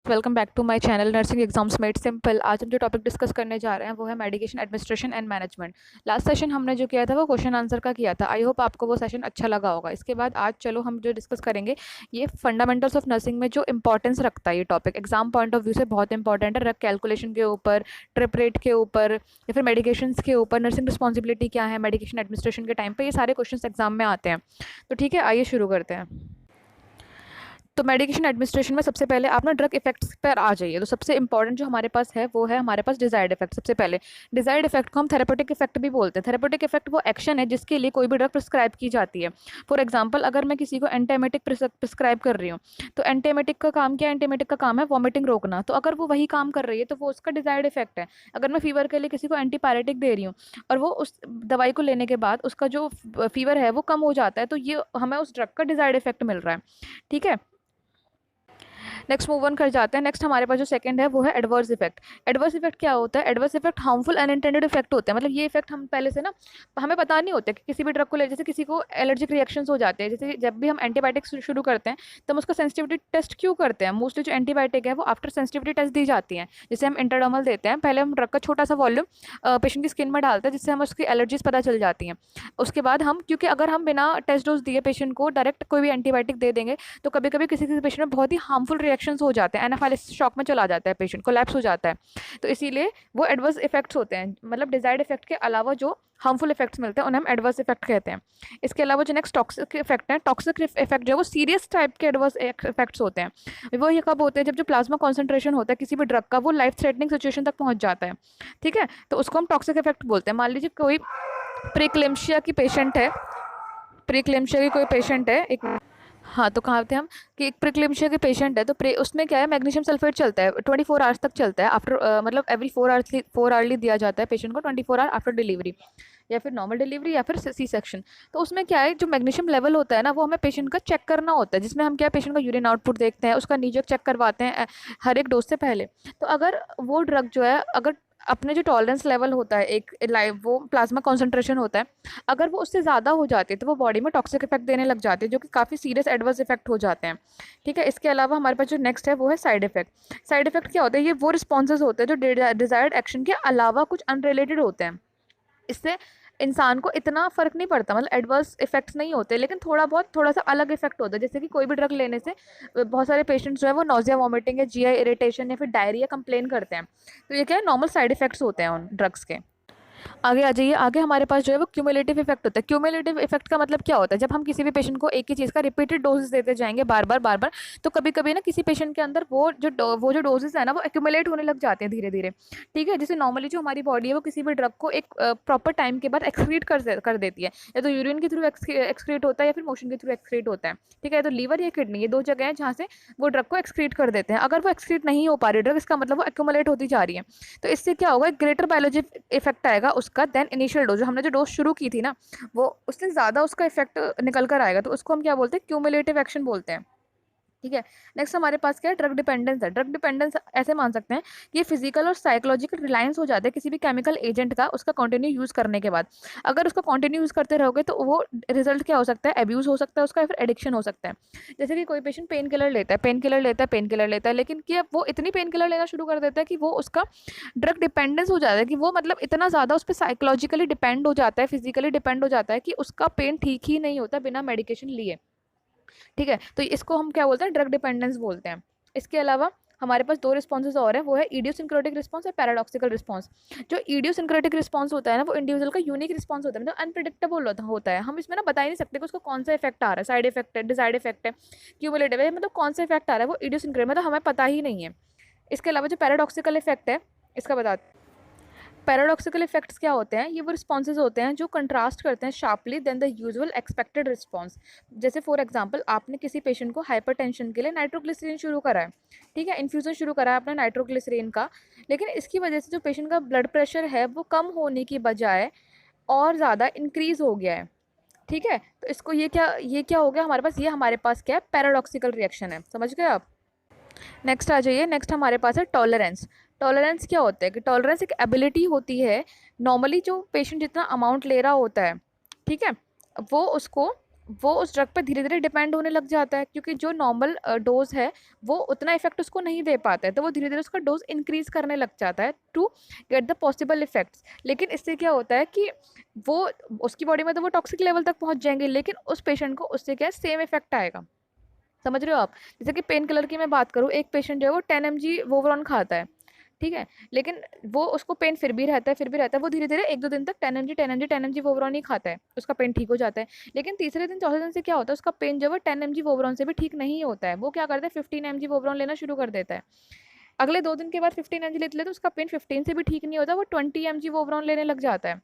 Welcome back to my channel nursing exams made simple. आज हम जो टॉपिक डिस्कस करने जा रहे हैं वो है medication administration and management. Last session हमने जो किया था वो क्वेश्चन आंसर का किया था। आई होप आपको वो सेशन अच्छा लगा होगा। इसके बाद आज चलो हम जो डिस्कस करेंगे ये फंडामेंटल्स ऑफ नर्सिंग में जो इंपॉर्टेंस रखता है ये topic exam point of view से बहुत इंपॉर्टेंट है। रग कैलकुलेशन के ऊपर, ट्रिप रेट के ऊपर या फिर मेडिकेशन के ऊपर, नर्सिंग रिस्पॉन्सिबिलिटी क्या है मेडिकेशन एडमिनिस्ट्रेशन के टाइम पर, ये सारे क्वेश्चन एग्जाम में आते हैं। तो ठीक है, आइए शुरू करते हैं। तो मेडिकेशन एडमिनिस्ट्रेशन में सबसे पहले आप ना ड्रग इफेक्ट्स पर आ जाइए। तो सबसे इंपॉर्टेंट जो हमारे पास है वो है हमारे पास डिजायर्ड इफेक्ट। सबसे पहले डिजायर्ड इफेक्ट को हम थेरेपेटिक इफेक्ट भी बोलते हैं। थेरेपेटिक इफेक्ट वो एक्शन है जिसके लिए कोई भी ड्रग प्रिस्क्राइब की जाती है। फॉर एग्जाम्पल, अगर मैं किसी को एंटीएमेटिक प्रिस्क्राइब कर रही हूँ तो एंटीएमेटिक का काम क्या है? एंटीएमेटिक का काम है वॉमिटिंग रोकना। तो अगर वो वही काम कर रही है तो वो उसका डिजायर्ड इफेक्ट है। अगर मैं फीवर के लिए किसी को एंटीपायरेटिक दे रही हूँ और वो उस दवाई को लेने के बाद उसका जो फीवर है वो कम हो जाता है, तो ये हमें उस ड्रग का डिजायर्ड इफेक्ट मिल रहा है। ठीक है, नेक्स्ट मूव ऑन कर जाते हैं। नेक्स्ट हमारे पास जो सेकंड है वो है एडवर्स इफेक्ट। एडवर्स इफेक्ट क्या होता है? Adverse effect harmful unintended effect होते हैं। मतलब ये इफेक्ट हम पहले से ना हमें पता नहीं होता कि किसी भी ड्रग को ले, जैसे किसी को एलर्जिक रिएक्शंस हो जाते हैं। जैसे जब भी हम एंटीबायोटिक्स शुरू करते हैं तो हम उसका सेंसिटिविटी टेस्ट क्यों करते हैं? मोस्टली जो एंटीबायोटिक है वो आफ्टर सेंसिटिविटी टेस्ट दी जाती है। जैसे हम इंटरडर्मल देते हैं, पहले हम ड्रग का छोटा सा वॉल्यूम पेशेंट की स्किन में डालते हैं जिससे हम उसकी एलर्जीज पता चल जाती हैं। उसके बाद हम, क्योंकि अगर हम बिना टेस्ट डोज दिए पेशेंट को डायरेक्ट कोई भी एंटीबायोटिक दे देंगे तो कभी कभी किसी किसी पेशेंट में बहुत ही हार्मफुल रिएक्शंस हो जाते हैं। एनाफाइलेक्सिस शॉक में चला जाता है पेशेंट, कोलैप्स हो जाता है। तो इसीलिए वो एडवर्स इफेक्ट्स होते हैं। मतलब डिजायर्ड इफेक्ट के अलावा जो हार्मफुल इफेक्ट्स मिलते हैं उन्हें हम एडवर्स इफेक्ट कहते हैं। इसके अलावा जो नेक्स्ट टॉक्सिक इफेक्ट है, टॉक्सिक इफेक्ट जो है वो सीरियस टाइप के एडवर्स इफेक्ट्स होते हैं। वो ये कब होते हैं? जब जो प्लाज्मा कॉन्सेंट्रेशन होता है किसी भी ड्रग का वो लाइफ थ्रेटनिंग सिचुएशन तक पहुंच जाता है। ठीक है, तो उसको हम टॉक्सिक इफेक्ट बोलते हैं। मान लीजिए कोई प्रीक्लेम्शिया की पेशेंट है, प्रीक्लेम्शिया की कोई पेशेंट है एक, हाँ तो कहाँ थे हम कि एक प्रीक्लेम्शिया के पेशेंट है। तो उसमें क्या है, मैग्नीशियम सल्फेट चलता है 24 आवर्स तक चलता है। आफ्टर मतलब एवरी 4 आवर्ली दिया जाता है पेशेंट को 24 आवर आफ्टर डिलीवरी, या फिर नॉर्मल डिलीवरी या फिर सी सेक्शन। तो उसमें क्या है, जो मैग्नीशियम लेवल होता है ना वो हमें पेशेंट का चेक करना होता है, जिसमें हम क्या पेशेंट का यूरिन आउटपुट देखते हैं, उसका नीजक चेक करवाते हैं हर एक डोज से पहले। तो अगर वो ड्रग जो है, अगर अपने जो टॉलरेंस लेवल होता है एक लाइव वो प्लाज्मा कॉन्सेंट्रेशन होता है, अगर वो उससे ज़्यादा हो जाती है तो वो बॉडी में टॉक्सिक इफेक्ट देने लग जाती है, जो कि काफ़ी सीरियस एडवर्स इफेक्ट हो जाते हैं। ठीक है, इसके अलावा हमारे पास जो नेक्स्ट है वो है साइड इफेक्ट। साइड इफेक्ट क्या होता है? ये वो रिस्पॉन्सेज होते हैं जो डिजायर्ड एक्शन के अलावा कुछ अनरिलेटेड होते हैं। इससे इंसान को इतना फर्क नहीं पड़ता, मतलब एडवर्स इफेक्ट्स नहीं होते, लेकिन थोड़ा सा अलग इफेक्ट होता है। जैसे कि कोई भी ड्रग लेने से बहुत सारे पेशेंट्स जो है वो नोजिया, वॉमिटिंग या जीआई इरिटेशन या फिर डायरिया कंप्लेन करते हैं। तो ये क्या है, नॉर्मल साइड इफेक्ट्स होते हैं उन ड्रग्स के। आगे आ जाइए। आगे हमारे पास जो है वो क्यूमुलेटिव इफेक्ट होता है। क्यूमुलेटिव इफेक्ट का मतलब क्या होता है? जब हम किसी भी पेशेंट को एक ही चीज़ का रिपीटेड डोजेस देते जाएंगे बार बार, तो कभी कभी ना किसी पेशेंट के अंदर वो जो डोजेस है ना वो एक्यूमुलेट होने लग जाते हैं धीरे धीरे। ठीक है, जैसे नॉर्मली जो हमारी बॉडी है वो किसी भी ड्रग को एक प्रॉपर टाइम के बाद एक्सक्रीट कर देती है। या तो यूरिन के थ्रू एक्सक्रीट होता है या फिर मोशन के थ्रू एक्सक्रीट होता है। ठीक है, तो लीवर या किडनी, ये दो जगह हैं जहाँ से वो ड्रग को एक्सक्रीट कर देते हैं। अगर वो एक्सक्रीट नहीं हो पा रही ड्रग, इसका मतलब वो एक्यूमुलेट होती जा रही है। तो इससे क्या होगा, ग्रेटर बायोलॉजी इफेक्ट आएगा उसका देन इनिशियल डोज। जो हमने जो डोज शुरू की थी ना वो उससे ज़्यादा उसका इफेक्ट निकल कर आएगा, तो उसको हम क्या बोलते हैं? क्यूमुलेटिव एक्शन बोलते हैं। ठीक है, नेक्स्ट हमारे पास क्या है? ड्रग डिपेंडेंस है। ड्रग डिपेंडेंस ऐसे मान सकते हैं कि ये फिजिकल और साइकोलॉजिकल रिलायंस हो जाता है किसी भी केमिकल एजेंट का उसका कंटिन्यू यूज़ करने के बाद। अगर उसका कंटिन्यू यूज़ करते रहोगे तो वो रिजल्ट क्या हो सकता है? एब्यूज़ हो सकता है उसका, या फिर एडिक्शन हो सकता है। जैसे कि कोई पेशेंट पेन किलर लेता है, लेकिन कि अब वो इतनी पेन किलर लेना शुरू कर देता है कि वो उसका ड्रग डिपेंडेंस हो जाता है, कि वो मतलब इतना ज़्यादा उस पर साइकोलॉजिकली डिपेंड हो जाता है, फिजिकली डिपेंड हो जाता है कि उसका पेन ठीक ही नहीं होता बिना मेडिकेशन लिए। ठीक है, तो इसको हम क्या बोलते हैं? ड्रग डिपेंडेंस बोलते हैं। इसके अलावा हमारे पास दो रिस्पॉन्सेज और हैं, वो है इडियोसिंक्रेटिक रिस्पॉन्स और पैराडॉक्सिकल रिस्पॉन्स। जो इडियोसिंक्रेटिक रिस्पॉन्स होता है ना वो इंडिविजुअल का यूनिक रिस्पॉन्स होता है, मतलब अनप्रिडिक्टेबल होता है। हम इसमें ना बता ही नहीं सकते कि उसको कौन सा इफेक्ट आ रहा है, साइड इफेक्ट है, डिजायर्ड इफेक्ट है, क्यूमुलेटिव है, मतलब कौन सा इफेक्ट आ रहा है वो इडियोसिंक्रेटिक, मतलब हमें पता ही नहीं है। इसके अलावा जो पैराडॉक्सिकल इफेक्ट है इसका बता, पैराडॉक्सिकल इफेक्ट्स क्या होते हैं? ये वो रिस्पॉन्सेज होते हैं जो कंट्रास्ट करते हैं sharply then the usual expected response. जैसे फॉर एग्जांपल, आपने किसी पेशेंट को हाइपरटेंशन के लिए नाइट्रोग्लिसरीन शुरू करा है। ठीक है, इन्फ्यूज़न शुरू करा है आपने नाइट्रोग्लिसरीन का, लेकिन इसकी वजह से जो पेशेंट का ब्लड प्रेशर है वो कम होने की बजाय और ज़्यादा इंक्रीज़ हो गया है। ठीक है, तो इसको ये क्या हो गया हमारे पास? ये हमारे पास क्या है? पैराडॉक्सिकल रिएक्शन है। समझ गए आप? नेक्स्ट आ जाइए। नेक्स्ट हमारे पास है टॉलरेंस। टॉलरेंस क्या होता है? कि टॉलरेंस एक एबिलिटी होती है, नॉर्मली जो पेशेंट जितना अमाउंट ले रहा होता है, ठीक है, वो उसको वो उस ड्रग पे धीरे धीरे डिपेंड होने लग जाता है, क्योंकि जो नॉर्मल डोज है वो उतना इफेक्ट उसको नहीं दे पाता है, तो वो धीरे धीरे उसका डोज इंक्रीज करने लग जाता है to get the possible effects. लेकिन इससे क्या होता है कि वो उसकी बॉडी में तो वो टॉक्सिक लेवल तक पहुंच जाएंगे, लेकिन उस पेशेंट को उससे क्या सेम इफेक्ट आएगा। समझ रहे हो आप? जैसे कि पेन किलर की मैं बात करूँ, एक पेशेंट जो है वो 10 mg वोवरॉन खाता है, ठीक है, लेकिन वो उसको पेन फिर भी रहता है, वो धीरे धीरे 1-2 दिन तक 10 mg वोवरॉन ही खाता है, उसका पेन ठीक हो जाता है। लेकिन तीसरे दिन चौथे दिन से क्या होता है, उसका पेन जो है 10 mg वोवरॉन से भी ठीक नहीं होता है, वो क्या करता है 15 mg वोवरॉन लेना शुरू कर देता है। अगले 2 दिन के बाद 15 mg लेते लेते उसका पेन 15 से भी ठीक नहीं होता, वो 20 mg वोवरॉन लेने लग जाता है।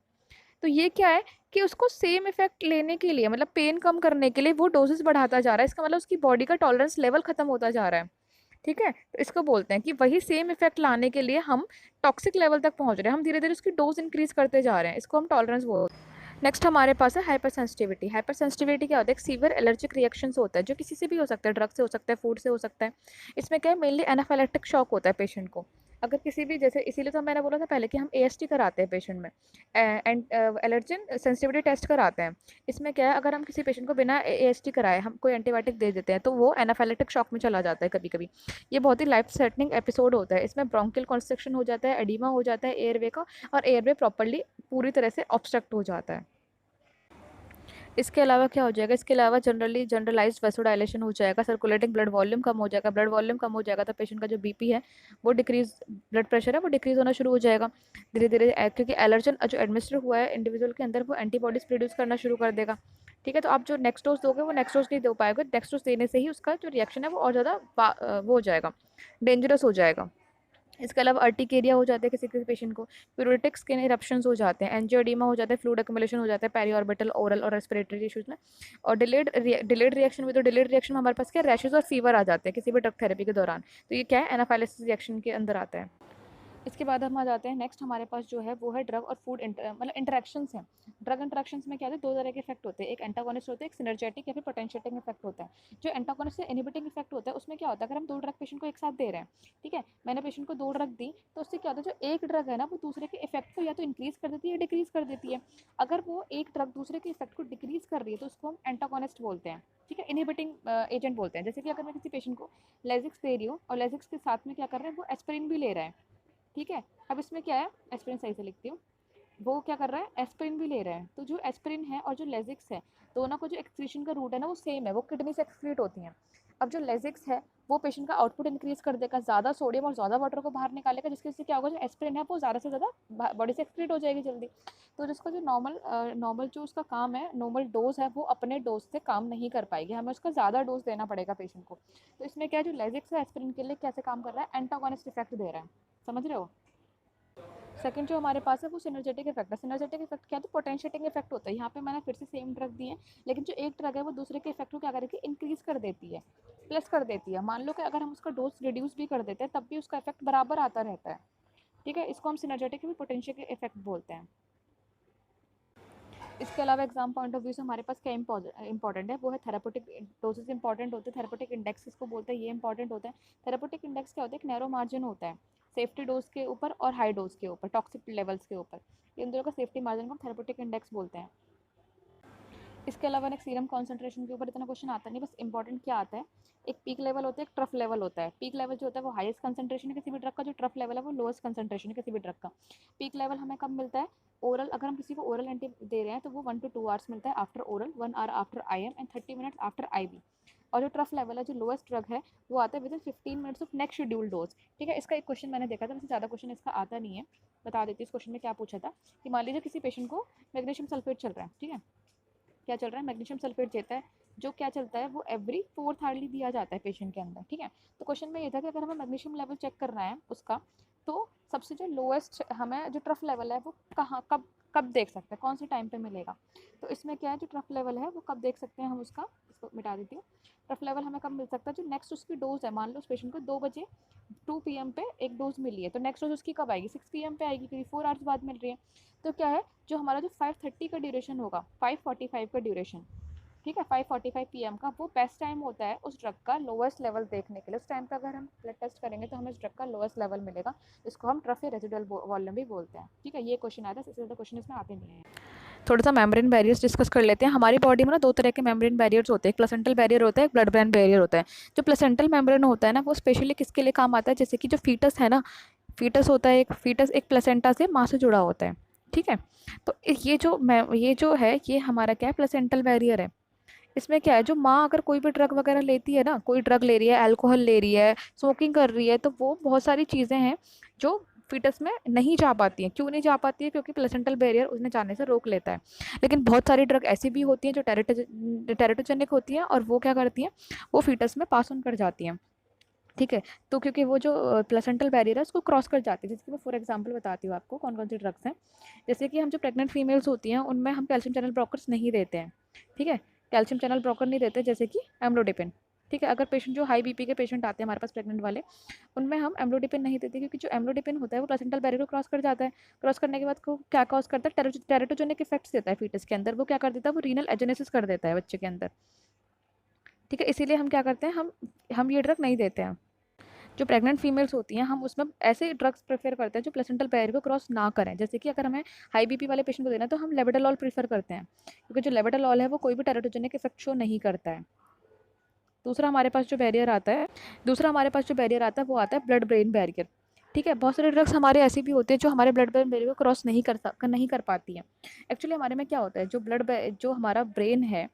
तो ये क्या है कि उसको सेम इफेक्ट लेने के लिए, मतलब पेन कम करने के लिए वो डोजेस बढ़ाता जा रहा है, इसका मतलब उसकी बॉडी का टॉलरेंस लेवल खत्म होता जा रहा है। ठीक है, तो इसको बोलते हैं कि वही सेम इफेक्ट लाने के लिए हम टॉक्सिक लेवल तक पहुंच रहे हैं, हम धीरे धीरे उसकी डोज इंक्रीज करते जा रहे हैं, इसको हम टॉलरेंस बोलते हैं। नेक्स्ट हमारे पास है हाइपर सेंसिटिविटी। हाइपर सेंसिटिविटी क्या होता है? एक सीवियर एलर्जिक रिएक्शंस होता है, जो किसी से भी हो सकता है, ड्रग से हो सकता है, फूड से हो सकता है। इसमें क्या है, मेनली एनाफाइलेक्टिक शॉक होता है पेशेंट को। अगर किसी भी, जैसे इसीलिए तो मैंने बोला था पहले कि हम एएसटी कराते हैं पेशेंट में, एंड एलर्जन सेंसिटिविटी टेस्ट कराते हैं। इसमें क्या है, अगर हम किसी पेशेंट को बिना एएसटी कराए हम कोई एंटीबायोटिक दे देते हैं तो वो एनाफाइलेक्टिक शॉक में चला जाता है कभी कभी। ये बहुत ही लाइफ थ्रेटनिंग एपिसोड होता है, इसमें ब्रोंकियल कॉन्स्ट्रिक्शन हो जाता है, एडिमा हो जाता है एयरवे का, और एयरवे प्रॉपरली पूरी तरह से ऑब्स्ट्रक्ट हो जाता है। इसके अलावा क्या हो जाएगा, इसके अलावा जनरली जनरलाइज्ड वैसोडाइलेशन हो जाएगा, सर्कुलेटिंग ब्लड वॉल्यूम कम हो जाएगा, ब्लड वॉल्यूम कम हो जाएगा तो पेशेंट का जो बीपी है वो डिक्रीज, ब्लड प्रेशर है वो डिक्रीज होना शुरू हो जाएगा धीरे धीरे, क्योंकि एलर्जन जो एडमिनिस्टर हुआ है इंडिविजुअल के अंदर वो एंटीबॉडीज प्रोड्यूस करना शुरू कर देगा। ठीक है, तो आप जो नेक्स्ट डोज दोगे वो नेक्स्ट डोज नहीं दे पाएगा, नेक्स्ट डोज देने से ही उसका जो रिएक्शन है वो और ज़्यादा वो हो जाएगा, डेंजरस हो जाएगा। इसके अलावा अर्टिकेरिया हो जाता है किसी किसी पेशेंट को, प्यूरिटिक स्किन इरप्शंस हो जाते हैं, एंजियोडीमा हो जाता है, फ्लूइड एक्युमुलेशन हो जाता है पेरी ऑर्बिटल, ओरल और रेस्पिरेटरी इश्यूज में। और delayed reaction, with delayed reaction में हमारे पास क्या, रैशेज और फीवर आ जाते हैं किसी भी ड्रग थेरेपी के दौरान। तो ये क्या है, एनाफाइलेसिस रिएक्शन के अंदर आता है। इसके बाद हम आ जाते हैं नेक्स्ट, हमारे पास जो है वो है ड्रग और फूड मतलब इंटरेक्शंस हैं। ड्रग इंटरेक्शंस में क्या होता है, 2 तरह के इफेक्ट होते हैं, एक एंटागोनिस्ट होता है, एक सिनर्जेटिक या फिर पोटेंशिएटिक इफेक्ट होता है। जो एंटागोनिस्ट से इनहिबिटिंग इफेक्ट होता है उसमें क्या होता है, अगर हम 2 ड्रग पेशेंट को एक साथ दे रहे हैं, ठीक है, मैंने पेशेंट को 2 ड्रग दी, तो उससे क्या होता है, जो एक ड्रग है ना वो दूसरे के इफेक्ट को या तो इंक्रीज कर देती है या डिक्रीज कर देती है। अगर वो एक ड्रग दूसरे के इफेक्ट को डिक्रीज कर रही है तो उसको हम एंटागोनिस्ट बोलते हैं, ठीक है, इनहिबिटिंग एजेंट बोलते हैं। जैसे कि अगर मैं किसी पेशेंट को लेजिक्स दे रही हूँ और लेजिक्स के साथ में क्या कर रहे हैं, वो एस्पिरिन भी ले रहा है, ठीक है। अब इसमें क्या है, एस्पिरिन सही से लिखती हूँ, वो क्या कर रहा है, एस्पिरिन भी ले रहा है, तो जो एस्पिरिन है और जो लेजिक्स है, दोनों को जो एक्सक्रीशन का रूट है ना वो सेम है, वो किडनी से एक्सक्रीट होती हैं। अब जो लेजिक्स है वो पेशेंट का आउटपुट इंक्रीज कर देगा, ज़्यादा सोडियम और ज़्यादा वाटर को बाहर निकालेगा, जिसकी वजह से क्या होगा, जो एस्पिरिन है वो ज़्यादा से ज़्यादा बॉडी से एक्सक्रीट हो जाएगी जल्दी। तो जिसका जो नॉर्मल जो उसका काम है, नॉर्मल डोज है, वो अपने डोज से काम नहीं कर पाएगी, हमें उसका ज़्यादा डोज देना पड़ेगा पेशेंट को। तो इसमें क्या है, जो लेजिक्स है एस्पिरिन के लिए कैसे काम कर रहा है, एंटागोनिस्ट इफेक्ट दे रहा है। समझ रहे हो? सेकंड जो हमारे पास है वो सिनर्जेटिक इफेक्ट है। सिनर्जेटिक इफेक्ट क्या है, तो पोटेंशिएटिंग इफेक्ट होता है। यहाँ पे मैंने फिर से सेम ड्रग दी है, लेकिन जो एक ड्रग है वो दूसरे के इफेक्ट को क्या करेगी, इंक्रीज कर देती है, प्लस कर देती है। मान लो कि अगर हम उसका डोज रिड्यूस भी कर देते हैं तब भी उसका इफेक्ट बराबर आता रहता है, ठीक है, इसको हम सिनर्जेटिक भी पोटेंशियल इफेक्ट बोलते हैं। इसके अलावा एग्जाम पॉइंट ऑफ व्यू से हमारे पास क्या इंपॉर्टेंट है, वो है थेरापेटिक डोजेस इंपॉर्टेंट होते हैं, थेरापेटिक इंडेक्स इसको बोलते हैं, ये इंपॉर्टेंट होता है। थेरापेटिक इंडेक्स क्या होता है, एक नैरो मार्जिन होता है सेफ्टी डोज के ऊपर और हाई डोज के ऊपर, टॉक्सिक लेवल्स के ऊपर, इन दोनों का सेफ्टी मार्जिन को हम थेरापेटिक इंडेक्स बोलते हैं। इसके अलावा एक सीरम कॉन्सेंट्रेशन के ऊपर इतना क्वेश्चन आता नहीं, बस इंपॉर्टेंट क्या आता है, एक पीक लेवल होता है, एक ट्रफ लेवल होता है। पीक लेवल जो होता है वो हाईएस्ट कंसंट्रेशन है किसी भी ड्रग का, जो ट्रफ लेवल है वो लोएस्ट कंसंट्रेशन है किसी भी ड्रग का। पीक लेवल हमें कब मिलता है, ओरल, अगर हम किसी को ओरल एंटी दे रहे हैं तो वो 1 to 2 आवर्स मिलता है after oral, 1 hour after IM and 30 minutes after IV। और जो ट्रफ लेवल है, जो लोएस्ट ड्रग है, वो आता है with in 15 minutes of next schedule dose. ठीक है, इसका एक क्वेश्चन मैंने देखा था, वैसे ज़्यादा क्वेश्चन इसका आता नहीं है, बता देती हूँ इस क्वेश्चन में क्या पूछा था, कि मान लीजिए किसी पेशेंट को मैग्नीशियम सल्फेट चल रहा है, ठीक है, क्या चल रहा है, मैग्नीशियम सल्फेट देता है, जो क्या चलता है वो एवरी 4th हार्डली दिया जाता है पेशेंट के अंदर, ठीक है। तो क्वेश्चन में ये था कि अगर हमें मैग्नीशियम लेवल चेक करना है उसका, तो सबसे जो लोएस्ट हमें जो ट्रफ लेवल है वो कहाँ कब कब देख सकते हैं, कौन से टाइम पे मिलेगा। तो इसमें क्या है, जो ट्रफ लेवल है वो कब देख सकते हैं हम उसका, इसको मिटा देती हूँ। ट्रफ लेवल हमें कब मिल सकता है, जो नेक्स्ट उसकी डोज है, मान लो उस पेशेंट को 2 बजे 2 PM पे एक डोज मिली है, तो नेक्स्ट डोज उसकी कब आएगी, 6 PM पे आएगी, क्योंकि 4 आवर्स बाद मिल रही है। तो क्या है, जो हमारा जो 5:30 का ड्यूरेशन होगा, 5:45 का ड्यूरेशन, ठीक है, 5:45 PM का वो बेस्ट टाइम होता है उस ड्रग का लोएस्ट लेवल देखने के लिए। उस टाइम पे अगर हम ब्लड टेस्ट करेंगे तो हमें उस ड्रग का लोएस्ट लेवल मिलेगा, इसको हम ट्रफ या रेजिडुअल वॉल्यूम भी बोलते हैं। ठीक है, ये क्वेश्चन आया था, इससे ज़्यादा क्वेश्चन इसमें आते नहीं है। थोड़ा सा मेम्ब्रेन बैरियर्स डिस्कस कर लेते हैं। हमारी बॉडी में ना दो तरह के मेम्ब्रेन बैरियर्स होते हैं, एक प्लेसेंटल बैरियर होता है, एक ब्लड ब्रेन बैरियर होता है। जो प्लेसेंटल मेम्ब्रेन होता है ना, वो स्पेशली किसके लिए काम आता है, जैसे कि जो फीटस है ना, फीटस होता है, एक फीटस एक प्लेसेंटा से माँ से जुड़ा होता है, ठीक है। तो ये जो है ये हमारा क्या है, प्लेसेंटल बैरियर है। इसमें क्या है, जो माँ अगर कोई भी ड्रग वगैरह लेती है ना, कोई ड्रग ले रही है, अल्कोहल ले रही है, स्मोकिंग कर रही है, तो वो बहुत सारी चीज़ें हैं जो फीटस में नहीं जा पाती हैं। क्यों नहीं जा पाती है, क्योंकि प्लेसेंटल बैरियर उसने जाने से रोक लेता है। लेकिन बहुत सारी ड्रग ऐसी भी होती हैं जो टेरेटोजेनिक होती हैं, और वो क्या करती हैं, वो फीटस में पास ऑन कर जाती हैं, ठीक है। तो क्योंकि वो जो प्लेसेंटल बैरियर है उसको क्रॉस कर जाती है, जैसे कि मैं फॉर एग्जांपल बताती हूँ आपको कौन कौन सी ड्रग्स हैं। जैसे कि हम जो प्रेग्नेंट फीमेल्स होती हैं उनमें हम कैल्शियम चैनल ब्लॉकर्स नहीं देते हैं, ठीक है। कैल्शियम चैनल ब्लॉकर नहीं देते, जैसे कि एम्लोडिपिन, ठीक है। अगर पेशेंट जो हाई बीपी के पेशेंट आते हैं हमारे पास प्रेग्नेंट वाले, उनमें हम एम्लोडिपिन नहीं देते, क्योंकि जो एम्लोडिपिन होता है वो प्लेसेंटल बैरियर को क्रॉस कर जाता है। क्रॉस करने के बाद को क्या कॉज करता है, टेरेटोजेनिक इफेक्ट्स देता है फीटस के अंदर। वो क्या कर देता है, वो रीनल एजेनेसिस कर देता है बच्चे के अंदर, ठीक है। इसीलिए हम क्या करते हैं, हम ये ड्रग नहीं देते हैं। जो प्रेग्नेंट फीमेल्स होती हैं हम उसमें ऐसे ड्रग्स प्रेफर करते हैं जो प्लेसेंटल बैरियर को क्रॉस ना करें। जैसे कि अगर हमें हाई बीपी वाले पेशेंट को देना है तो हम लेबेटालॉल प्रेफर करते हैं, क्योंकि जो लेबेटालॉल है वो कोई भी टेरेटोजेनिक इफेक्ट शो नहीं करता है। दूसरा हमारे पास जो बैरियर आता है वो आता है ब्लड ब्रेन बैरियर, ठीक है। बहुत सारे ड्रग्स हमारे ऐसी भी होते हैं जो हमारे ब्लड ब्रेन बैरियर को क्रॉस नहीं कर पाती हैं। एक्चुअली हमारे में क्या होता है, जो हमारा ब्रेन है,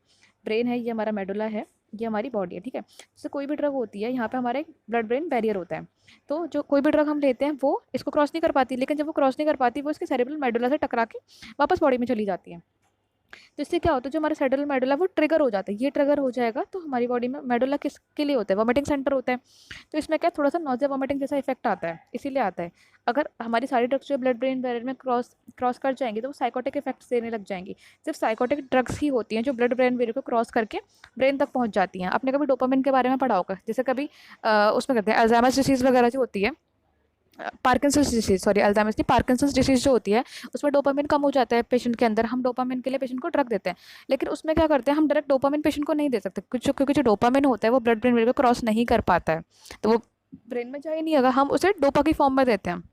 ये हमारा मेडुला है, ये हमारी बॉडी है, ठीक है। जैसे कोई भी ड्रग होती है, यहाँ पे हमारा एक ब्लड ब्रेन बैरियर होता है। तो जो कोई भी ड्रग हम लेते हैं वो इसको क्रॉस नहीं कर पाती, लेकिन जब वो क्रॉस नहीं कर पाती वो इसके सेरेब्रल मेडुला से टकरा के वापस बॉडी में चली जाती है। तो इससे क्या होता है, जो हमारा सेरेब्रल मेडुला वो ट्रिगर हो जाता है। ये ट्रिगर हो जाएगा तो हमारी बॉडी में मेडुला किसके लिए होता है, वोमिटिंग सेंटर होता है। तो इसमें क्या थोड़ा सा नॉजिया वोमिटिंग जैसा इफेक्ट आता है, इसीलिए आता है। अगर हमारी सारी ड्रग्स जो ब्लड ब्रेन बैरियर में क्रॉस कर जाएंगी तो वो साइकोटिक इफेक्ट्स देने लग जाएंगी। सिर्फ साइकोटिक ड्रग्स ही होती हैं जो ब्लड ब्रेन बैरियर को क्रॉस करके ब्रेन तक पहुंच जाती हैं। आपने कभी डोपामिन के बारे में पढ़ा होगा, जैसे कभी उसमें कहते हैं अल्जाइमर्स डिसीज वगैरह जो होती है, पार्किंसंस डिसीज, सॉरी अल्जाइमर्स नहीं, पार्किंसंस डिसीज जो होती है उसमें डोपामिन कम हो जाता है पेशेंट के अंदर। हम डोपामिन के लिए पेशेंट को ड्रग देते हैं, लेकिन उसमें क्या करते हैं, हम डायरेक्ट डोपामिन पेशेंट को नहीं दे सकते, क्योंकि जो डोपामिन होता है वो ब्लड ब्रेन बैरियर को क्रॉस नहीं कर पाता है, तो वो ब्रेन में जा ही नहीं। अगर हम उसे डोपा की फॉर्म में देते हैं,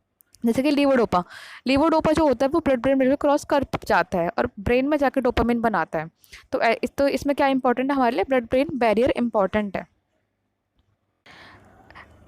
जैसे कि लीवोडोपा जो होता है वो ब्लड ब्रेन बैरियर को क्रॉस कर जाता है और ब्रेन में जाकर डोपामिन बनाता है। तो इसमें क्या इंपॉर्टेंट है हमारे लिए, ब्लड ब्रेन बैरियर इंपॉर्टेंट है।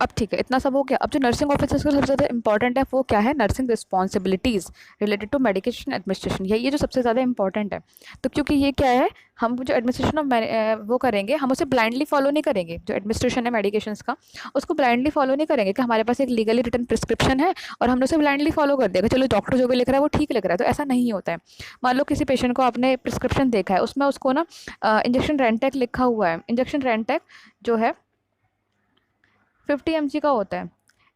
अब ठीक है, इतना सब हो गया। अब जो नर्सिंग ऑफिसर्स का सबसे ज़्यादा इंपॉर्टेंट है वो क्या है, nursing responsibilities related to medication administration. ये जो सबसे ज़्यादा इंपॉर्टेंट है। तो क्योंकि ये क्या है, हम जो एडमिनिस्ट्रेशन ऑफ वो करेंगे, हम उसे ब्लाइंडली फॉलो नहीं करेंगे। जो एडमिनिस्ट्रेशन है मेडिकेशंस का, उसको ब्लाइंडली फॉलो नहीं करेंगे कि हमारे पास एक लीगली रिटन प्रिस्क्रिप्शन है और हमने उसे ब्लाइंडली फॉलो कर दिया, चलो डॉक्टर जो भी लिख रहा है वो ठीक लिख रहा है। तो ऐसा नहीं होता है। मान लो किसी पेशेंट को आपने प्रिस्क्रिप्शन देखा है, उसमें उसको ना इंजेक्शन रेंटेक लिखा हुआ है। इंजेक्शन रेंटेक जो है 50 mg का होता है,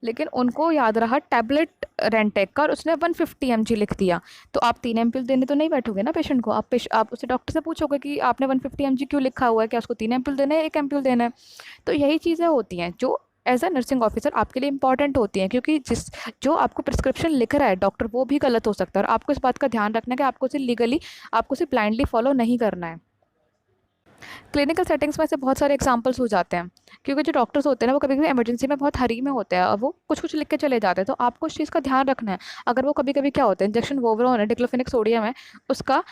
लेकिन उनको याद रहा टैबलेट रेंटेक का और उसने 150 mg लिख दिया। तो आप 3 एम्प्यूल देने तो नहीं बैठोगे ना पेशेंट को। आप उसे डॉक्टर से पूछोगे कि आपने 150 mg क्यों लिखा हुआ है, क्या उसको 3 एम्प्यूल देना है, 1 एम्प्यूल देना है। तो यही चीज़ें होती हैं जो एज अ नर्सिंग ऑफिसर आपके लिए इंपॉर्टेंट होती हैं, क्योंकि जो आपको प्रिस्क्रिप्शन लिख रहा है डॉक्टर वो भी गलत हो सकता है, और आपको इस बात का ध्यान रखना है कि आपको उसे ब्लाइंडली फॉलो नहीं करना है। क्लिनिकल सेटिंग्स में से बहुत सारे एग्जांपल्स हो जाते हैं, क्योंकि जो डॉक्टर्स होते हैं ना वो कभी कभी इमरजेंसी में बहुत हरी में होते हैं और वो कुछ कुछ लिख के चले जाते हैं। तो आपको उस चीज़ का ध्यान रखना है। अगर वो कभी कभी क्या होता है, इंजेक्शन वोवरोन है, डिक्लोफेनिक सोडियम है, उसका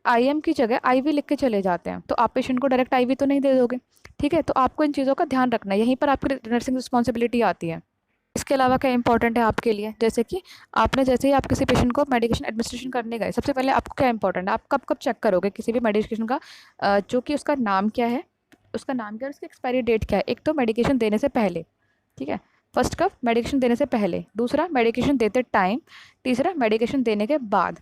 IM की जगह IV लिख के चले जाते हैं, तो आप पेशेंट को डायरेक्ट IV तो नहीं दे दोगे, ठीक है। तो आपको इन चीज़ों का ध्यान रखना है, यहीं पर आपकी नर्सिंग रिस्पॉन्सिबिलिटी आती है। इसके अलावा क्या इंपॉर्टेंट है आपके लिए, जैसे कि जैसे ही आप किसी पेशेंट को मेडिकेशन एडमिनिस्ट्रेशन करने गए, सबसे पहले आपको क्या इंपॉर्टेंट है, आप कब कब चेक करोगे किसी भी मेडिकेशन का, जो कि उसका नाम क्या है और उसकी एक्सपायरी डेट क्या है। एक तो मेडिकेशन देने से पहले, ठीक है, फर्स्ट कब, मेडिकेशन देने से पहले। दूसरा, मेडिकेशन देते टाइम। तीसरा, मेडिकेशन देने के बाद।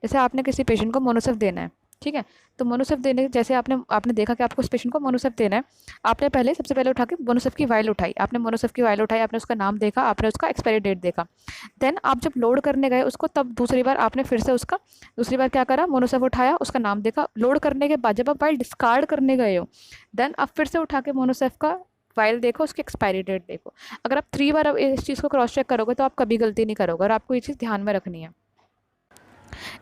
जैसे आपने किसी पेशेंट को मोनोसेफ देना है, ठीक है, तो मोनोसेफ देने, जैसे आपने देखा कि आपको उस पेशेंट को मोनोसेफ देना है, आपने सबसे पहले उठा के मोनोसेफ की वाइल उठाई, आपने उसका नाम देखा, आपने उसका एक्सपायरी डेट देखा। देन आप जब लोड करने गए उसको, तब दूसरी बार आपने फिर से दूसरी बार क्या करा, मोनोसेफ उठाया, उसका नाम देखा। लोड करने के बाद जब आप वाइल डिस्कार्ड करने गए हो, देन आप फिर से उठा के मोनोसेफ का वाइल देखो, उसकी एक्सपायरी डेट देखो। अगर आप 3 बार इस चीज़ को क्रॉस चेक करोगे तो आप कभी गलती नहीं करोगे, और आपको ये चीज़ ध्यान में रखनी है।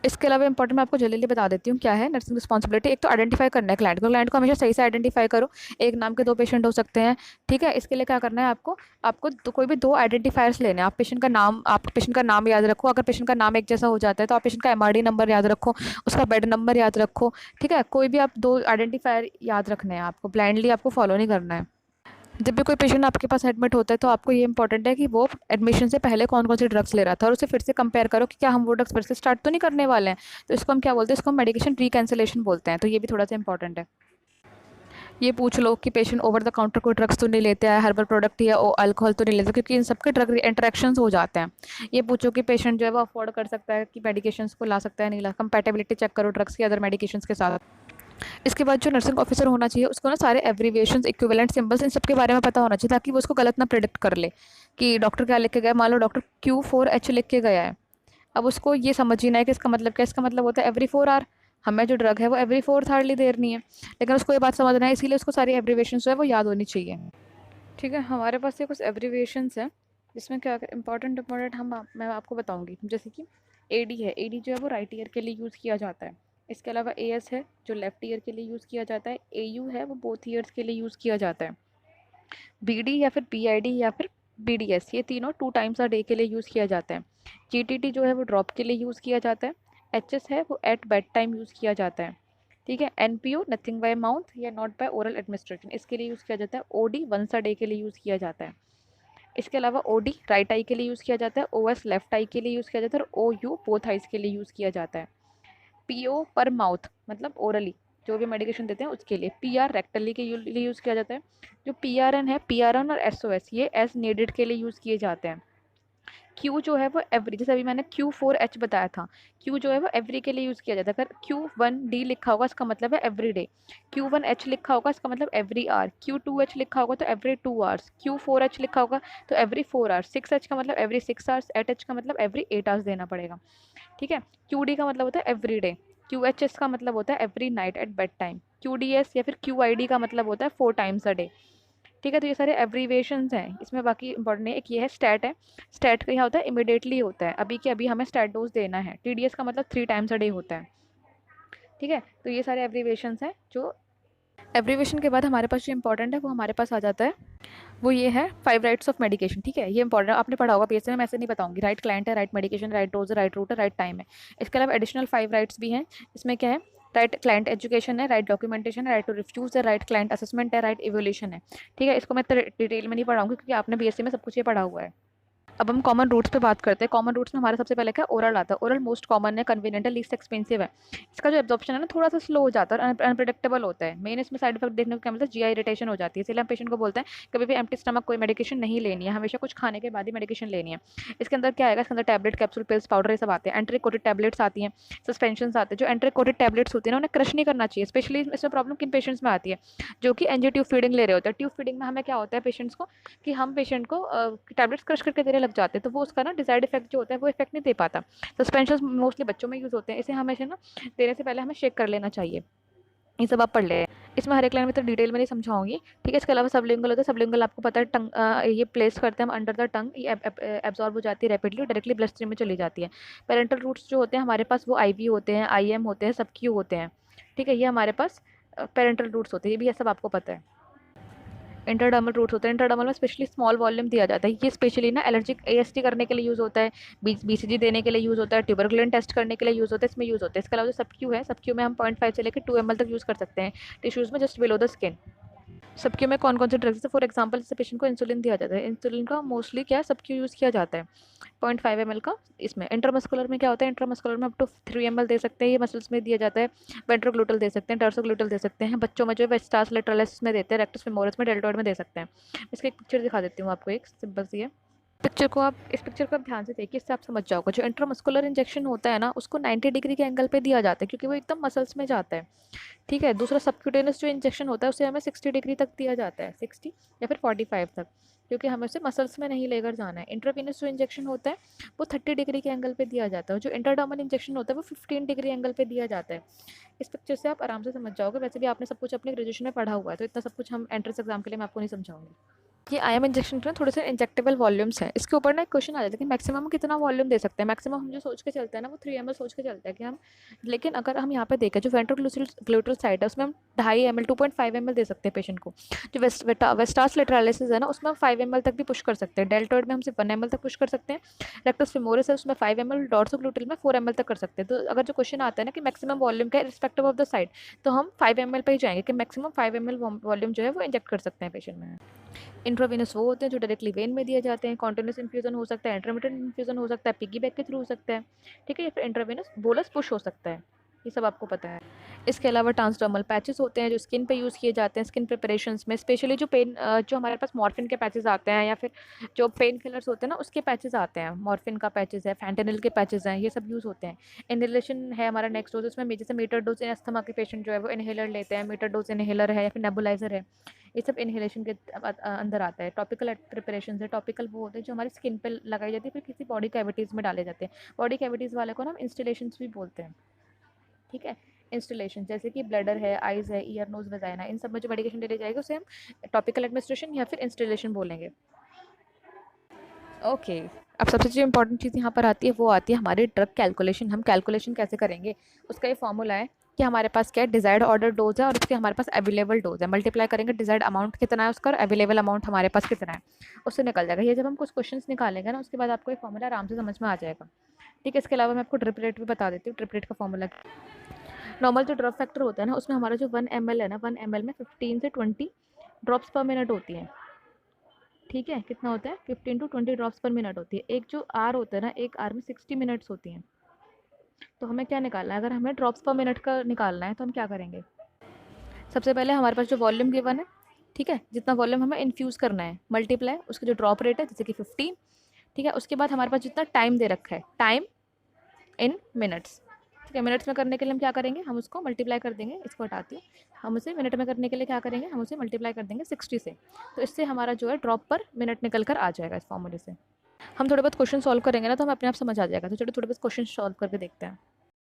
इसके अलावा इंपॉर्टेंट मैं आपको जल्दी बता देती हूँ क्या है नर्सिंग रिस्पॉन्सिबिलिटी। एक तो आइडेंटिफाई करना है क्लाइंट को हमेशा सही से आइडेंटिफाई करो। एक नाम के 2 पेशेंट हो सकते हैं, ठीक है। इसके लिए क्या करना है आपको, कोई भी 2 आइडेंटिफायर्स लेने हैं। आप पेशेंट का नाम याद रखो। अगर पेशेंट का नाम एक जैसा हो जाता है तो आप पेशेंट का एमआरडी नंबर याद रखो, उसका बेड नंबर याद रखो, ठीक है। कोई भी आप 2 आइडेंटिफायर याद रखने हैं आपको, ब्लाइंडली आपको फॉलो नहीं करना है। जब भी कोई पेशेंट आपके पास एडमिट होता है तो आपको ये इंपॉर्टेंट है कि वो एडमिशन से पहले कौन कौन से ड्रग्स ले रहा था और उसे फिर से कंपेयर करो कि क्या हम वो ड्रग्स फिर से स्टार्ट तो नहीं करने वाले हैं। तो इसको हम क्या बोलते हैं, इसको हम मेडिकेशन रिकैंसलेशन बोलते हैं। तो ये भी थोड़ा सा इंपॉर्टेंट है। ये पूछ लो कि पेशेंट ओवर द काउंटर कोई ड्रग्स तो नहीं लेते हैं, हर्बल प्रोडक्ट या अल्कोहल तो नहीं लेते, क्योंकि इन सबके ड्रग इंटरेक्शंस हो जाते हैं। ये पूछो कि पेशेंट जो है वो अफोर्ड कर सकता है कि मेडिकेशंस को ला सकता है नहीं ला, कंपैटिबिलिटी चेक करो ड्रग्स की अदर मेडिकेशंस के साथ। इसके बाद जो नर्सिंग ऑफिसर होना चाहिए उसको ना सारे एब्रीविएशंस, इक्विवेलेंट सिंबल्स, इन सब के बारे में पता होना चाहिए ताकि वो उसको गलत ना प्रिडिक्ट कर ले कि डॉक्टर क्या लिख के गया। मान लो डॉक्टर Q4H लिख के गया है, अब उसको ये समझ ही ना है कि इसका मतलब क्या। इसका मतलब होता है एवरी 4 आवर हमें जो ड्रग है वो एवरी 4th हार्डली देनी है, लेकिन उसको ये बात समझना है, इसीलिए उसको सारी एब्रीविएशंस जो है वो याद होनी चाहिए। ठीक है, हमारे पास ये कुछ एब्रीविएशंस हैं जिसमें क्या इंपॉर्टेंट मैं आपको बताऊंगी। जैसे कि AD है, AD जो है वो राइट ईयर के लिए यूज़ किया जाता है। इसके अलावा AS है जो लेफ्ट ईयर के लिए यूज़ किया जाता है। AU है वो बोथ ईयर्स के लिए यूज़ किया जाता है। BD या फिर PID या फिर BDS, ये तीनों 2 टाइम्स अ डे के लिए यूज़ किया जाता है। GTT जो है वो ड्रॉप के लिए यूज़ किया जाता है। HS है वो एट बेड टाइम यूज़ किया जाता है, ठीक है। NPO नथिंग बाय माउथ या नॉट बाय ओरल एडमिनिस्ट्रेशन, इसके लिए यूज़ किया जाता है। OD वंस अ डे के लिए यूज़ किया जाता है। इसके अलावा OD राइट आई के लिए यूज़ किया जाता है। OS लेफ्ट आई के लिए यूज़ किया जाता है और OU बोथ आइज के लिए यूज़ किया जाता है। PO पर माउथ मतलब ओरली जो भी मेडिकेशन देते हैं उसके लिए। PR रेक्टली के लिए यूज़ किया जाता है। जो PRN है, PRN और SOS ये एज नीडेड के लिए यूज़ किए जाते हैं। Q जो है वो एवरी, जैसे अभी मैंने Q4H बताया था, Q जो है वो एवरी के लिए यूज़ किया जाता है। अगर Q1D लिखा होगा इसका मतलब है एवरी डे। Q1H लिखा होगा इसका मतलब एवरी आवर। Q2H लिखा होगा तो एवरी 2 आवर्स। Q4H लिखा होगा तो एवरी 4 आवर्स। 6H का मतलब एवरी 6 आवर्स। 8H का मतलब एवरी 8 आवर्स देना पड़ेगा, ठीक है। QD का मतलब होता है एवरी डे। QHS का मतलब होता है every night at bed time. QDS या फिर QID का मतलब होता है 4 टाइम्स अ डे, ठीक है। तो ये सारे एब्रीवेशंस हैं, इसमें बाकी इंपॉर्टेंट नहीं। एक ये है स्टैट है। स्टैट का क्या होता है, इमिडिएटली होता है, अभी के अभी हमें स्टैट डोज देना है। TDS का मतलब 3 टाइम्स अ डे होता है, ठीक है। तो ये सारे एब्रीवेशंस हैं। जो एब्रीवेशन के बाद हमारे पास जो इंपॉर्टेंट है वो हमारे पास आ जाता है, वो ये है 5 राइट्स ऑफ मेडिकेशन, ठीक है। ये इंपॉर्टेंट आपने पढ़ा होगा PSC में, मैं ऐसे नहीं बताऊंगी। राइट क्लाइंट है, राइट मेडिकेशन, राइट डोज है, राइट रूट है, राइट टाइम है। इसके अलावा एडिशनल 5 राइट्स भी हैं। इसमें क्या है, राइट क्लाइंट एजुकेशन है, राइट डॉक्यूमेंटेशन है, राइट टू रिफ्यूज है, राइट क्लाइंट असेसमेंट है, राइट इवोल्यूशन है, ठीक है। इसको मैं डिटेल में नहीं पढ़ाऊंगी क्योंकि आपने BSc में सब कुछ ये पढ़ा हुआ है। अब हम कॉमन रूट्स पे बात करते हैं। कॉमन रूट्स में हमारा सबसे पहले क्या ओरल आता है। ओरल मोस्ट कॉमन है, कन्वीनियंट है, लीस्ट एक्सपेंसिव है। इसका जो एब्जॉर्प्शन है ना थोड़ा सा स्लो हो जाता है और अनप्रेडिक्टेबल होता है। मेन इसमें साइड इफेक्ट देखने को क्या मिलता है, GI इरिटेशन हो जाती है। इसलिए हम पेशेंट को बोलते हैं कभी भी एम्प्टी स्टमक कोई मेडिकेशन नहीं लेनी है, हमेशा कुछ खाने के बाद ही मेडिकेशन लेनी है। इसके अंदर क्या आएगा, इसके अंदर टैबलेट, कैप्सूल, पिल्स, पाउडर ये सब आते हैं। एंट्री कोटेड टैबलेट्स आती हैं, सस्पेंशन आते हैं। जो एंट्री कोटेड टैबलेट्स होती है ना उन्हें क्रश नहीं करना चाहिए। स्पेशली इसमें प्रॉब्लम किन पेशेंट्स में आती है, जो कि NG ट्यूब फीडिंग ले रहे होते हैं। ट्यूब फीडिंग में हमें क्या होता है पेशेंट्स को कि हम पेशेंट को टैबलेट्स क्रश करके देने लग जाते हैं, तो वो उसका ना डिजायर्ड इफेक्ट जो होता है वो इफेक्ट नहीं दे पाता। सस्पेंशन मोस्टली बच्चों में यूज़ होते हैं, इसे हमेशा ना देने से पहले हमें शेक कर लेना चाहिए। ये सब आप पढ़ ले। इसमें हर एक लाइन में तो डिटेल में नहीं समझाऊंगी, ठीक है। इसके अलावा सबलिंगुअल होता है। सबलिंगुअल आपको पता है टंग, ये प्लेस करते हैं हम अंडर द टंग, ये एब्जॉर्ब हो जाती है रैपिडली और डायरेक्टली ब्लड स्ट्रीम में चली जाती है। पेरेंटल रूट्स जो होते हैं हमारे पास वो IV होते हैं, IM होते हैं, सब क्यू होते हैं, ठीक है। ये हमारे पास पेरेंटल रूट्स होते हैं, ये भी ये सब आपको पता है। इंटरडर्मल रूट्स होते हैं। इंटरडर्मल में स्पेशली स्मॉल वॉल्यूम दिया जाता है। ये स्पेशली ना एलर्जिक AST करने के लिए यूज़ होता है, BCG देने के लिए यूज़ होता है, ट्यूबरकुलिन टेस्ट करने के लिए यूज़ होता है, इसमें यूज़ होता है। इसके अलावा जो सब क्यू है, सब क्यू में हम 0.5 से लेकर 2 ml तक यूज़ कर सकते हैं टिश्यूज़ में just below the skin. SubQ में कौन कौन से ड्रग्स है, फॉर एग्जांपल जैसे पेशेंट को इंसुलिन दिया जाता है, इंसुलिन का मोस्टली क्या है सबक्यू यूज़ किया जाता है 0.5 ml का। इसमें इंट्रामस्कुलर में क्या होता है, इंट्रामस्कुलर में अप टू 3 ml दे सकते हैं, ये मसल्स में दिया जाता है। वेंट्रोग्लूटल दे सकते हैं, डर्सोग्लूटल दे सकते हैं। बच्चों में जो है वेस्टास लेटरलिस में देते हैं, रेक्टस फेमोरिस में, डेल्टोइड में दे सकते हैं। इसकी एक पिक्चर दिखा देती हूँ आपको, एक सिंपल सी है इस पिक्चर को आप ध्यान से देखिए, इससे आप समझ जाओगे। जो इंट्रामस्कुलर इंजेक्शन होता है ना उसको 90 डिग्री के एंगल पे दिया जाता है क्योंकि वो एकदम मसल्स में जाता है, ठीक है। दूसरा सबक्यूटेनियस जो इंजेक्शन होता है उसे हमें 60 डिग्री तक दिया जाता है, 60 या फिर 45 तक, क्योंकि हमें उसे मसल्स में नहीं लेकर जाना है। इंट्रावेनस जो इंजेक्शन होता है वो 30 डिग्री के एंगल पे दिया जाता है। जो इंटरडर्मल इंजेक्शन होता है वो 15 डिग्री एंगल पे दिया जाता है। इस पिक्चर से आप आराम से समझ जाओगे। वैसे भी आपने सब कुछ अपने ग्रेजुएशन में पढ़ा हुआ है तो इतना सब कुछ हम एंट्रेंस एग्जाम के लिए मैं आपको नहीं समझाऊंगी। ये आईएम इंजेक्शन के ना थोड़े से इंजेक्टेबल वॉल्यूम्स हैं। इसके ऊपर ना एक क्वेश्चन आ जाता है कि मैक्सिमम हम कितना वॉल्यूम दे सकते हैं। मैक्सिमम हम जो सोच के चलते हैं ना वो 3 ml सोच के चलते हैं कि हम, लेकिन अगर हम यहाँ पे देखें जो वेंट्रोग्लूटल साइड है उसमें हम 2.5 ml 2.5 ml दे सकते हैं पेशेंट को। जो वेस्टास लेटरालिस है ना उसमें हम 5 ml तक भी पुश कर सकते हैं। डेल्टॉइड में हम सिर्फ 1 ml तक पुश कर सकते हैं। रेक्टस फेमोरिस है उसमें 5 ml, डॉर्सोग्लूटल में 4 ml तक कर सकते हैं। तो अगर जो क्वेश्चन आता है ना कि मैक्सिमम वॉल्यूम का रिस्पेक्टिव ऑफ द साइड, तो हम 5 ml पे ही जाएंगे कि मैक्सिमम 5 ml वॉल्यूम जो है वो इंजेक्ट कर सकते हैं पेशेंट में। इंट्रावेनस वो होते हैं जो डायरेक्टली वेन में दिए जाते हैं। कॉन्टिन्यूस इन्फ्यूजन हो सकता है, इंटरमिटेंट इन्फ्यूजन हो सकता है, पिग्गी बैक के थ्रू हो सकता है, ठीक है, या फिर इंट्रावेनस बोलस पुश हो सकता है। ये सब आपको पता है। इसके अलावा ट्रांसडर्मल पैचेस होते हैं जो स्किन पे यूज़ किए जाते हैं स्किन प्रिपरेशंस में, स्पेशली जो पेन जो हमारे पास मॉर्फिन के पैचेस आते हैं या फिर जो पेन किलर्स होते हैं ना उसके पैचेस आते हैं। मॉर्फिन का पैचेस है, फैंटेनिल के पैचेस हैं, ये सब यूज़ होते हैं। इनहेलेशन है हमारा नेक्स्ट डोज, उसमें जैसे मीटर डोज अस्थमा के पेशेंट जो है वो इनहेलर लेते हैं, मीटर डोज इनहेलर है या फिर नेबुलाइजर है, ये सब इनहेलेशन के अंदर आता है। टॉपिकल प्रिपरेशन है, टॉपिकल वो होते हैं जो हमारी स्किन पे लगाई जाती है फिर किसी बॉडी कैविटीज़ में डाले जाते हैं। बॉडी कैविटीज़ वाले को ना हम इंस्टॉलेशन भी बोलते हैं, ठीक है। इंस्टॉलेशन जैसे कि ब्लडर है, आइज़ है, ईयर, नोज, वजाइना, इन सब में जो मेडिकेशन डाली जाएगी उसे हम टॉपिकल एडमिनिस्ट्रेशन या फिर इंस्टॉलेशन बोलेंगे। ओके, अब सबसे जो इंपॉर्टेंट चीज़ यहाँ पर आती है वो आती है हमारी ड्रग कैलकुलेशन। हम कैलकुलेशन कैसे करेंगे, उसका ये फॉर्मूला है कि हमारे पास क्या है, डिजायर्ड ऑर्डर डोज है और उसके हमारे पास अवेलेबल डोज है, मल्टीप्लाई करेंगे डिजायर्ड अमाउंट कितना है उसका और अवेलेबल अमाउंट हमारे पास कितना है, उससे निकल जाएगा। ये जब हम कुछ क्वेश्चंस निकालेंगे ना उसके बाद आपको ये फॉर्मूला आराम से समझ में आ जाएगा, ठीक है। इसके अलावा मैं आपको ड्रिप रेट भी बता देती हूँ। ड्रिप रेट का फॉर्मूला, नॉर्मल जो ड्रॉप फैक्टर होता है ना उसमें हमारा जो 1 ml है ना 1 ml में 15 से 20 ड्रॉप्स पर मिनट होती हैं, ठीक है। कितना होता है, 15 to 20 ड्रॉप्स पर मिनट होती है। एक जो आर होता है ना, एक आर में 60 मिनट्स होती हैं। तो हमें क्या निकालना है, अगर हमें ड्रॉप्स पर मिनट का निकालना है तो हम क्या करेंगे, सबसे पहले हमारे पास जो वॉल्यूम गिवन है, ठीक है, जितना वॉल्यूम हमें इन्फ्यूज़ करना है मल्टीप्लाई उसका जो ड्रॉप रेट है जैसे कि 15, ठीक है। उसके बाद हमारे पास जितना टाइम दे रखा है, टाइम इन मिनट्स, ठीक है। मिनट्स में करने के लिए हम क्या करेंगे, हम उसको मल्टीप्लाई कर देंगे, इसको हटाते हैं, हम उसे मिनट में करने के लिए क्या करेंगे, हम उसे मल्टीप्लाई कर देंगे 60 से। तो इससे हमारा जो है ड्रॉप पर मिनट निकल कर आ जाएगा इस फॉर्मूले से। हम थोड़े बहुत क्वेश्चन सॉल्व करेंगे ना तो हमें अपने आप समझ आ जाएगा। तो चलो थोड़े बहुत क्वेश्चन सॉल्व करके देखते हैं।